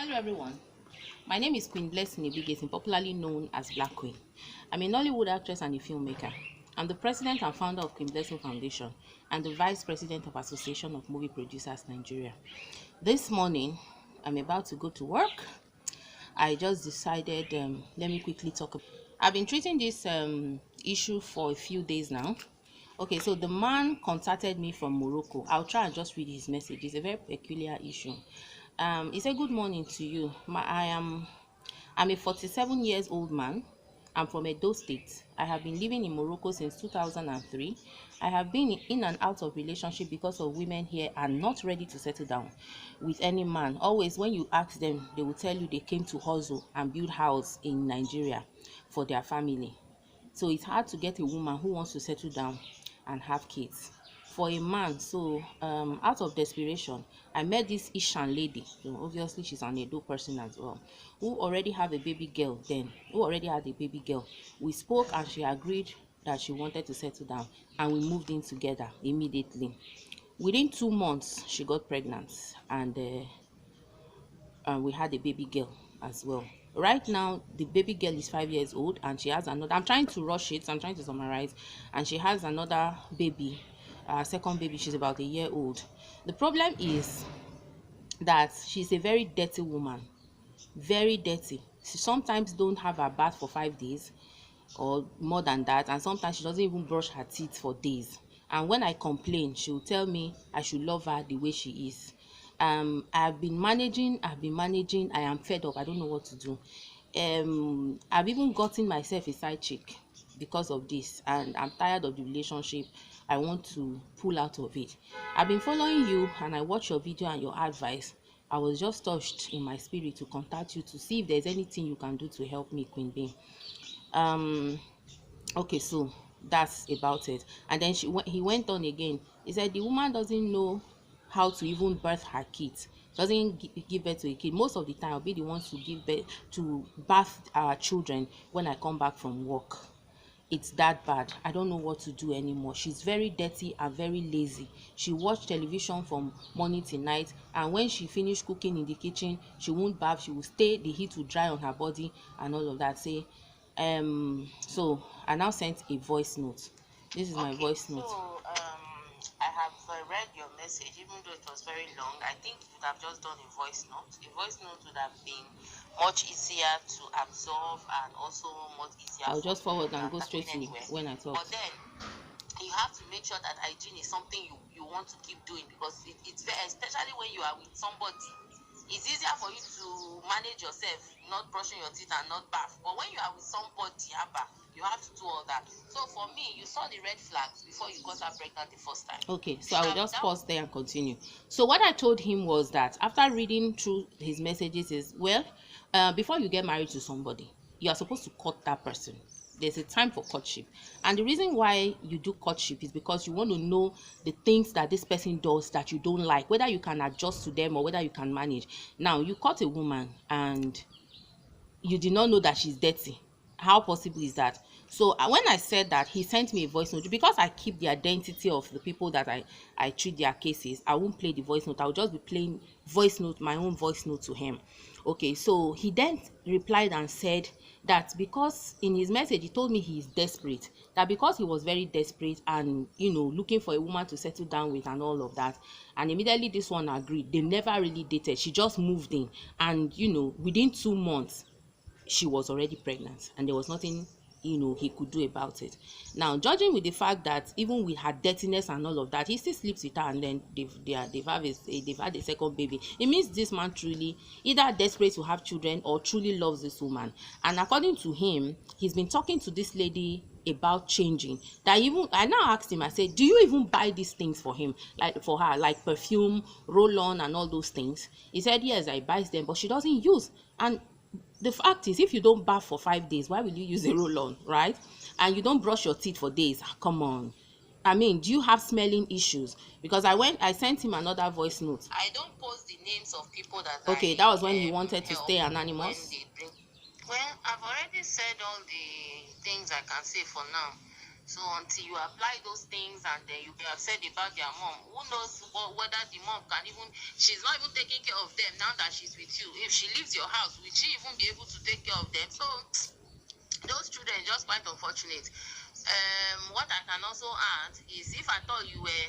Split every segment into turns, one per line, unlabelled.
Hello everyone, my name is Queen Blessing Ibigesin, popularly known as Black Queen. I'm a Nollywood actress and a filmmaker. I'm the president and founder of Queen Blessing Foundation and the vice president of Association of Movie Producers Nigeria. This morning, I'm about to go to work. I just decided, let me quickly talk about. I've been treating this issue for a few days now. Okay, so the man contacted me from Morocco. I'll try and just read his message. It's a very peculiar issue. He said, "Good morning to you. I'm a 47 years old man. I'm from Edo State. I have been living in Morocco since 2003. I have been in and out of relationship because of women here are not ready to settle down with any man. Always when you ask them, they will tell you they came to hustle and build house in Nigeria for their family. So it's hard to get a woman who wants to settle down and have kids. For a man, so out of desperation, I met this Ishan lady. So obviously she's an Edo person as well, who already had a baby girl then, who already had a baby girl. We spoke and she agreed that she wanted to settle down, and we moved in together immediately. Within 2 months, she got pregnant, and we had a baby girl as well. Right now the baby girl is 5 years old, and she has another. I'm trying to rush it, so I'm trying to summarize. And she has another baby, second baby. She's about a year old. The problem is that she's a very dirty woman, very dirty. She sometimes don't have her bath for 5 days or more than that, and sometimes she doesn't even brush her teeth for days. And when I complain, she will tell me I should love her the way she is. I've been managing, I am fed up. I don't know what to do. I've even gotten myself a side chick because of this, and I'm tired of the relationship. I want to pull out of it. I've been following you, and I watched your video and your advice. I was just touched in my spirit to contact you to see if there's anything you can do to help me, Queen Bee. Okay, so that's about it. And then he went on again. He said the woman doesn't know how to even birth her kids, doesn't give birth to a kid. Most of the time I'll be the ones to give birth, to birth our children when I come back from work. It's that bad. I don't know what to do anymore. She's very dirty and very lazy. She watched television from morning till night, and when she finished cooking in the kitchen, she won't bath. She will stay, the heat will dry on her body and all of that. So I now sent a voice note. This is my voice note.
So I have read your message, even though it was very long. I think you would have just done a voice note. A voice note would have been much easier to absorb and also much easier.
I'll just forward and go straight to when I talk.
But then you have to make sure that hygiene is something you want to keep doing, because it's very, especially when you are with somebody. It's easier for you to manage yourself, not brushing your teeth and not bath. But when you are with somebody, you have to do all that. So for me, you saw the red flags before you got her pregnant the first time.
Okay, so I will just pause there and continue. So what I told him was that after reading through his messages is, well, before you get married to somebody, you are supposed to court that person. There's a time for courtship, and the reason why you do courtship is because you want to know the things that this person does that you don't like, whether you can adjust to them or whether you can manage. Now you court a woman and you did not know that she's dirty. How possible is that? So when I said that, he sent me a voice note. Because I keep the identity of the people that I treat their cases, I won't play the voice note. I'll just be playing voice note, my own voice note to him. Okay, so he then replied and said that because in his message he told me he is desperate, that because he was very desperate and looking for a woman to settle down with and all of that, and immediately this one agreed. They never really dated. She just moved in, and within 2 months she was already pregnant, and there was nothing he could do about it. Now, judging with the fact that even with her dirtiness and all of that, he still sleeps with her, and then they've had a second baby. It means this man truly either desperate to have children or truly loves this woman. And according to him, he's been talking to this lady about changing. That even I now asked him, I said, do you even buy these things for him, like for her, like perfume, roll-on and all those things? He said yes, I buy them, but she doesn't use. And the fact is, if you don't bath for 5 days, why will you use a roll-on, right? And you don't brush your teeth for days. Come on. I mean, do you have smelling issues? Because I sent him another voice note.
I don't post the names of people that
okay, that was when he wanted to stay anonymous.
Well, I've already said all the things I can say for now. So until you apply those things and then you be upset about their mom, who knows whether the mom can even, she's not even taking care of them now that she's with you. If she leaves your house, will she even be able to take care of them? So those children just quite unfortunate. What I can also add is, if I thought you were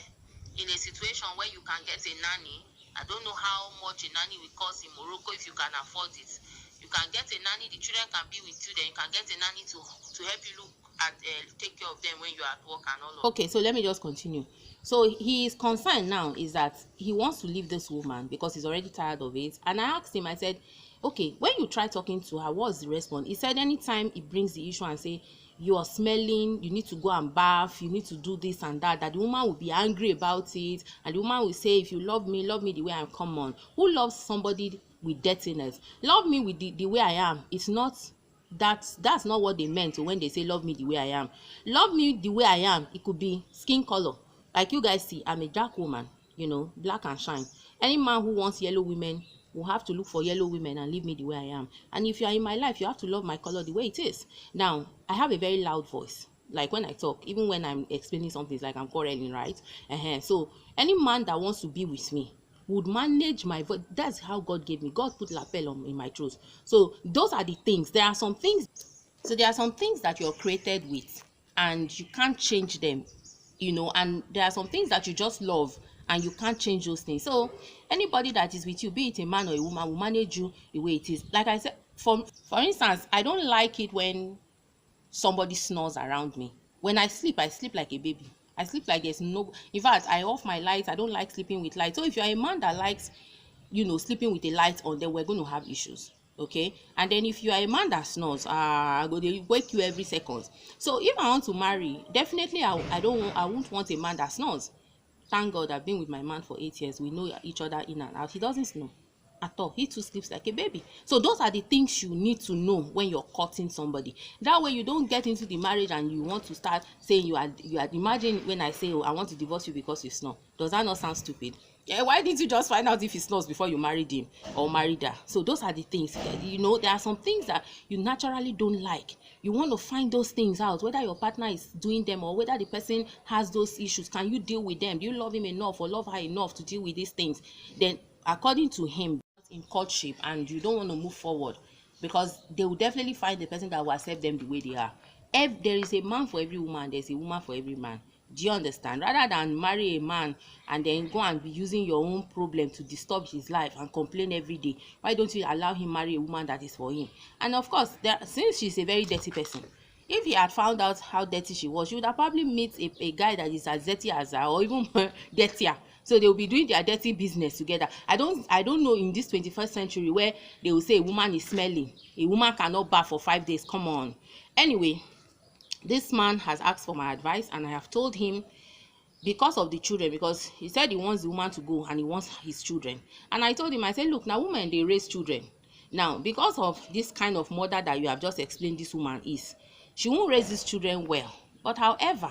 in a situation where you can get a nanny, I don't know how much a nanny will cost in Morocco if you can afford it. You can get a nanny, the children can be with you, then you can get a nanny to help you look at take care of them when you're at work and all of.
Okay, so let me just continue. So his concern now is that he wants to leave this woman because he's already tired of it. And I asked him, I said, okay, when you try talking to her, what's the response? He said anytime he brings the issue and say, you are smelling, you need to go and bath, you need to do this and that the woman will be angry about it, and the woman will say, if you love me the way I'm common. Who loves somebody with dirtiness? Love me with the way I am. It's not that's not what they meant when they say love me the way I am. Love me the way I am, it could be skin color. Like you guys see, I'm a dark woman, black and shine. Any man who wants yellow women will have to look for yellow women and leave me the way I am. And if you are in my life, you have to love my color the way it is. Now, I have a very loud voice. Like when I talk, even when I'm explaining something, it's like I'm quarreling, right? So any man that wants to be with me would manage my voice. That's how God gave me. God put lapel in my throat. So those are the things. There are some things that you're created with and you can't change them, and there are some things that you just love and you can't change those things. So anybody that is with you, be it a man or a woman, will manage you the way it is. Like I said, for instance, I don't like it when somebody snores around me. When I sleep like a baby. I sleep like there's no, in fact, I off my lights. I don't like sleeping with light. So if you're a man that likes, sleeping with a light on, then we're going to have issues. Okay. And then if you are a man that snores, I go to wake you every second. So if I want to marry, definitely I won't want a man that snores. Thank God I've been with my man for 8 years. We know each other in and out. He doesn't snore at all. He too sleeps like a baby. So those are the things you need to know when you're courting somebody. That way you don't get into the marriage and you want to start saying you are imagine when I say, oh, I want to divorce you because you snore. Does that not sound stupid? Yeah, why didn't you just find out if he snores before you married him or married her? So those are the things. There are some things that you naturally don't like. You want to find those things out, whether your partner is doing them or whether the person has those issues. Can you deal with them? Do you love him enough or love her enough to deal with these things? Then according to him, in courtship, and you don't want to move forward, because they will definitely find the person that will accept them the way they are. There is a man for every woman, there's a woman for every man. Do you understand? Rather than marry a man and then go and be using your own problem to disturb his life and complain every day, why don't you allow him marry a woman that is for him? And of course, since she's a very dirty person, if he had found out how dirty she was, she would have probably met a guy that is as dirty as her or even dirtier. So they will be doing their dirty business together. I don't know, in this 21st century where they will say a woman is smelling, a woman cannot bath for 5 days. Come on. Anyway, this man has asked for my advice and I have told him, because of the children, because he said he wants the woman to go and he wants his children. And I told him, I said, look, now women, they raise children. Now, because of this kind of mother that you have just explained this woman is, she won't raise these children well. But however,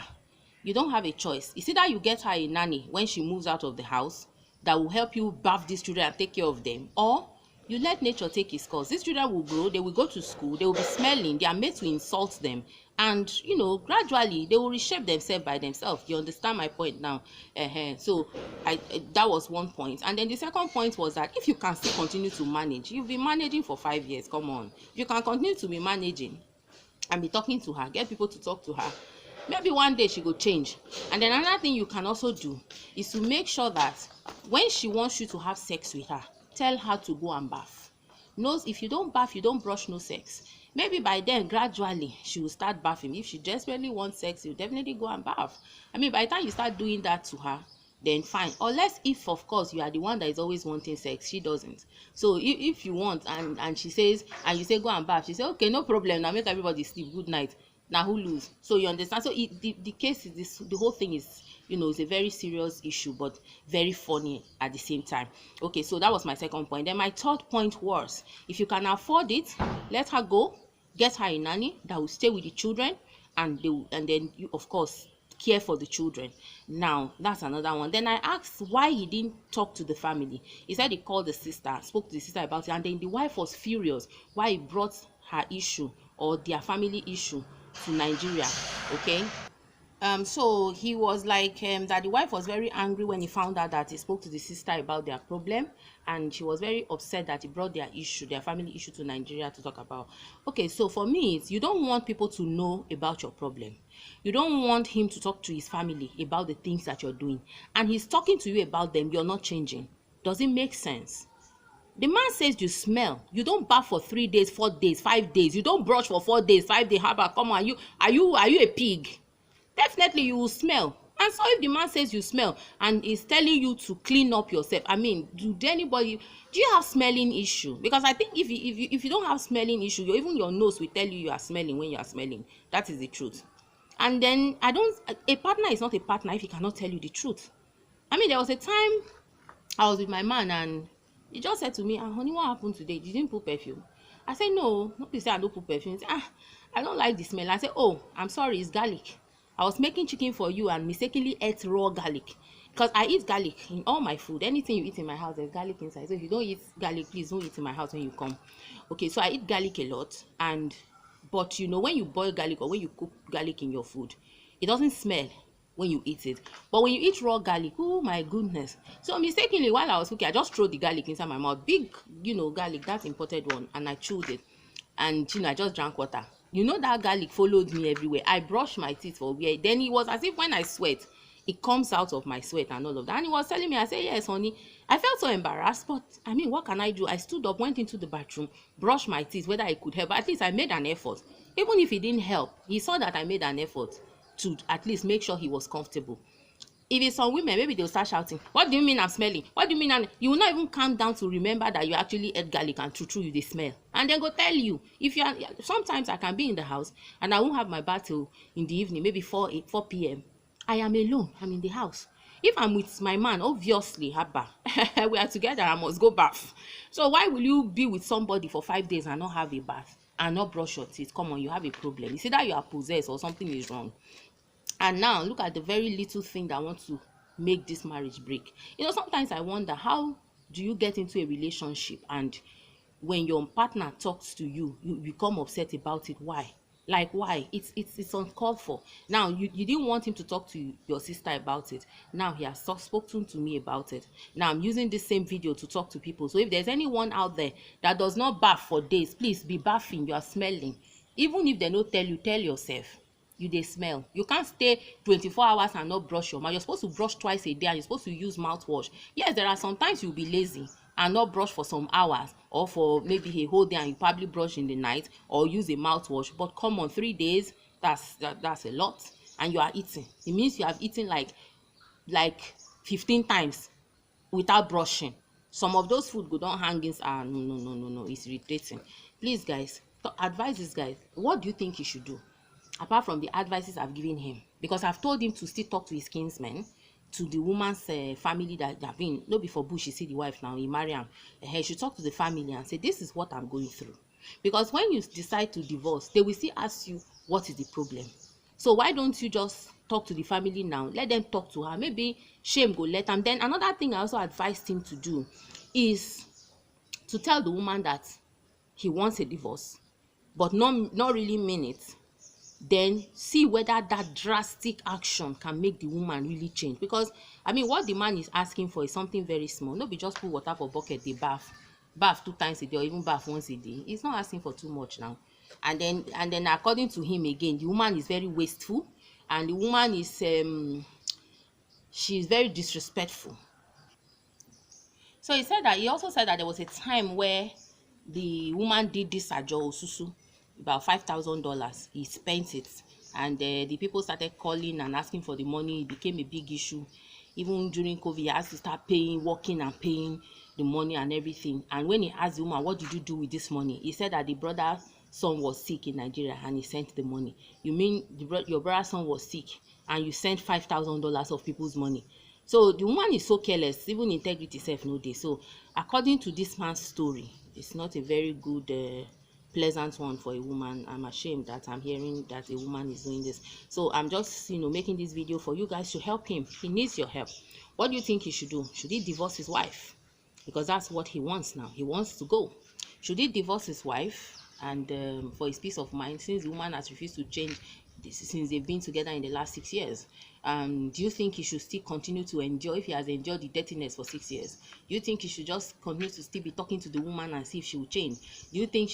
you don't have a choice. It's either you get her a nanny when she moves out of the house that will help you bath these children and take care of them, or you let nature take its course. These children will grow, they will go to school, they will be smelling, they are made to insult them, and gradually they will reshape themselves by themselves. You understand my point now? So that was one point. And then the second point was that if you can still continue to manage, you've been managing for 5 years, come on, you can continue to be managing and be talking to her, get people to talk to her. Maybe one day she will change. And then another thing you can also do is to make sure that when she wants you to have sex with her, tell her to go and bath. No, if you don't bath, you don't brush, no sex. Maybe by then, gradually, she will start bathing. If she desperately wants sex, you definitely go and bath. I mean, by the time you start doing that to her, then fine. Unless if, of course, you are the one that is always wanting sex, she doesn't. So if you want and she says, and you say go and bath, she says, okay, no problem, now make everybody sleep, good night. Now who lose? So you understand? So the case is this, the whole thing is, it's a very serious issue, but very funny at the same time. Okay, so that was my second point. Then my third point was, if you can afford it, let her go, get her a nanny that will stay with the children, and then you, of course, care for the children. Now that's another one. Then I asked why he didn't talk to the family. He said he called the sister, spoke to the sister about it, and then the wife was furious why he brought her issue or their family issue to Nigeria. Okay, So he was like that the wife was very angry when he found out that he spoke to the sister about their problem, and she was very upset that he brought their family issue to Nigeria to talk about. Okay, so for me, it's you don't want people to know about your problem. You don't want him to talk to his family about the things that you're doing, and he's talking to you about them. You're not changing. Does it make sense? The man says you smell. You don't bath for 3 days, 4 days, 5 days. You don't brush for 4 days, 5 days. How about, come on, are you a pig? Definitely you will smell. And so if the man says you smell and is telling you to clean up yourself, I mean, do you have smelling issue? Because I think if you don't have smelling issue, even your nose will tell you are smelling when you are smelling. That is the truth. And then a partner is not a partner if he cannot tell you the truth. I mean, there was a time I was with my man and he just said to me, honey, what happened today? You didn't put perfume. I said, no, nobody said I don't put perfume. He said, I don't like the smell. I said, oh, I'm sorry, it's garlic. I was making chicken for you and mistakenly ate raw garlic. Because I eat garlic in all my food. Anything you eat in my house, there's garlic inside. So if you don't eat garlic, please don't eat in my house when you come. Okay, so I eat garlic a lot. But when you boil garlic or when you cook garlic in your food, it doesn't smell when you eat it. But when you eat raw garlic, oh my goodness. So mistakenly, while I was cooking, I just threw the garlic inside my mouth. Big, garlic, that imported one. And I chewed it. And, I just drank water. That garlic followed me everywhere. I brushed my teeth for where. Then it was as if when I sweat, it comes out of my sweat and all of that. And he was telling me, I said, yes, honey. I felt so embarrassed, but I mean, what can I do? I stood up, went into the bathroom, brushed my teeth, whether I could help. At least I made an effort. Even if he didn't help, he saw that I made an effort to at least make sure he was comfortable. If it's some women, maybe they'll start shouting, what do you mean I'm smelling? What do you mean you will not even calm down to remember that you actually ate garlic and true you dey smell. And then go tell you. Sometimes I can be in the house and I won't have my bath till in the evening, maybe 4 p.m. I am alone. I'm in the house. If I'm with my man, obviously, we are together, I must go bath. So why will you be with somebody for 5 days and not have a bath and not brush your teeth? Come on, you have a problem. It's either you are possessed or something is wrong. And now look at the very little thing that wants to make this marriage break. Sometimes I wonder, how do you get into a relationship and when your partner talks to you, you become upset about it? Why? Like, why? It's uncalled for. Now you didn't want him to talk to your sister about it. Now he has spoken to me about it. Now I'm using this same video to talk to people. So if there's anyone out there that does not bath for days, please be bathing. You are smelling. Even if they don't tell you, tell yourself. You dey smell. You can't stay 24 hours and not brush your mouth. You're supposed to brush twice a day and you're supposed to use mouthwash. Yes, there are sometimes you'll be lazy and not brush for some hours or for maybe a whole day and you probably brush in the night or use a mouthwash. But come on, 3 days, that's a lot. And you are eating. It means you have eaten like 15 times without brushing. Some of those food go don hang inside. No, it's irritating. Please guys, advise this guy. What do you think he should do apart from the advices I've given him? Because I've told him to still talk to his kinsmen, to the woman's family that have been, no be for bush, you see the wife now, he marry am. He should talk to the family and say, this is what I'm going through. Because when you decide to divorce, they will still ask you, what is the problem? So why don't you just talk to the family now? Let them talk to her. Maybe shame go let them. Then another thing I also advised him to do is to tell the woman that he wants a divorce, but not really mean it. Then see whether that drastic action can make the woman really change. Because I mean, what the man is asking for is something very small. No be just put water for bucket, dey bath 2 times a day or even bath once a day. He's not asking for too much now. And then according to him again, the woman is very wasteful and the woman is she's very disrespectful. So he also said that there was a time where the woman did this ajo osusu, about $5,000. He spent it, and the people started calling and asking for the money. It became a big issue. Even during COVID, he has to start working and paying the money and everything. And when he asked the woman, what did you do with this money? He said that the brother's son was sick in Nigeria and he sent the money. You mean your brother's son was sick and you sent $5,000 of people's money? So the woman is so careless, even integrity self no dey. So according to this man's story, it's not a very good pleasant one for a woman. I'm ashamed that I'm hearing that a woman is doing this. So I'm just making this video for you guys to help him. He needs your help. What do you think he should do? Should he divorce his wife? Because that's what he wants now. He wants to go. Should he divorce his wife and for his peace of mind, since the woman has refused to change since they've been together in the last 6 years? Do you think he should still continue to enjoy, if he has enjoyed the dirtiness for 6 years? Do you think he should just continue to still be talking to the woman and see if she will change? Do you think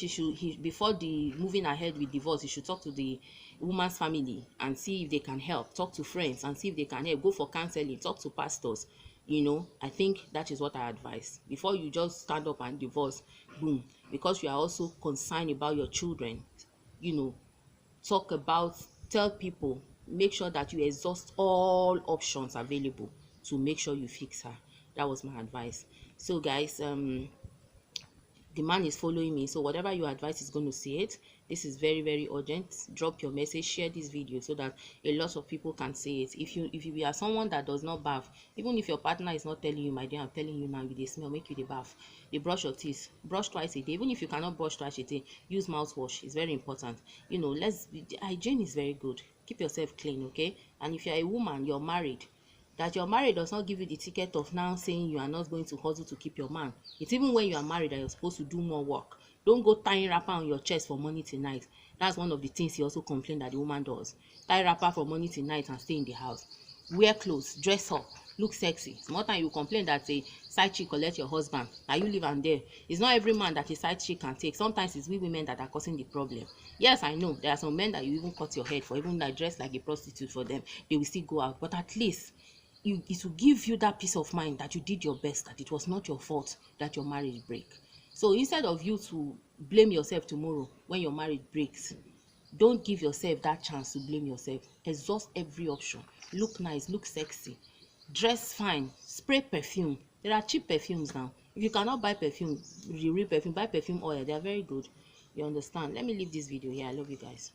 before the moving ahead with divorce, he should talk to the woman's family and see if they can help, talk to friends and see if they can help, go for counseling, talk to pastors? I think that is what I advise. Before you just stand up and divorce, boom, because you are also concerned about your children, tell people, make sure that you exhaust all options available to make sure you fix her. That was my advice. So guys, the man is following me, so whatever you advise is going to see it. This is very, very urgent. Drop your message, share this video so that a lot of people can see it. If you are someone that does not bath, even if your partner is not telling you, my dear, I'm telling you now, you dey smell, make you the bath. They brush your teeth, brush twice a day. Even if you cannot brush twice a day, use mouthwash. It's very important. Hygiene is very good. Keep yourself clean, okay? And if you're a woman, you're married, that you're married does not give you the ticket of now saying you are not going to hustle to keep your man. It's even when you are married that you're supposed to do more work. Don't go tying wrapper on your chest for money tonight. That's one of the things he also complained that the woman does. Tie wrapper for money tonight and stay in the house. Wear clothes, dress up, look sexy. More time you complain that a side chick collect your husband. Now you live and there. It's not every man that a side chick can take. Sometimes it's we women that are causing the problem. Yes, I know there are some men that you even cut your head for, even that dress like a prostitute for them. They will still go out. But at least it will give you that peace of mind that you did your best, that it was not your fault that your marriage break. So instead of you to blame yourself tomorrow when your marriage breaks, don't give yourself that chance to blame yourself. Exhaust every option. Look nice, look sexy, dress fine, spray perfume. There are cheap perfumes now. If you cannot buy perfume, the real perfume, buy perfume oil. They are very good. You understand? Let me leave this video here. I love you guys.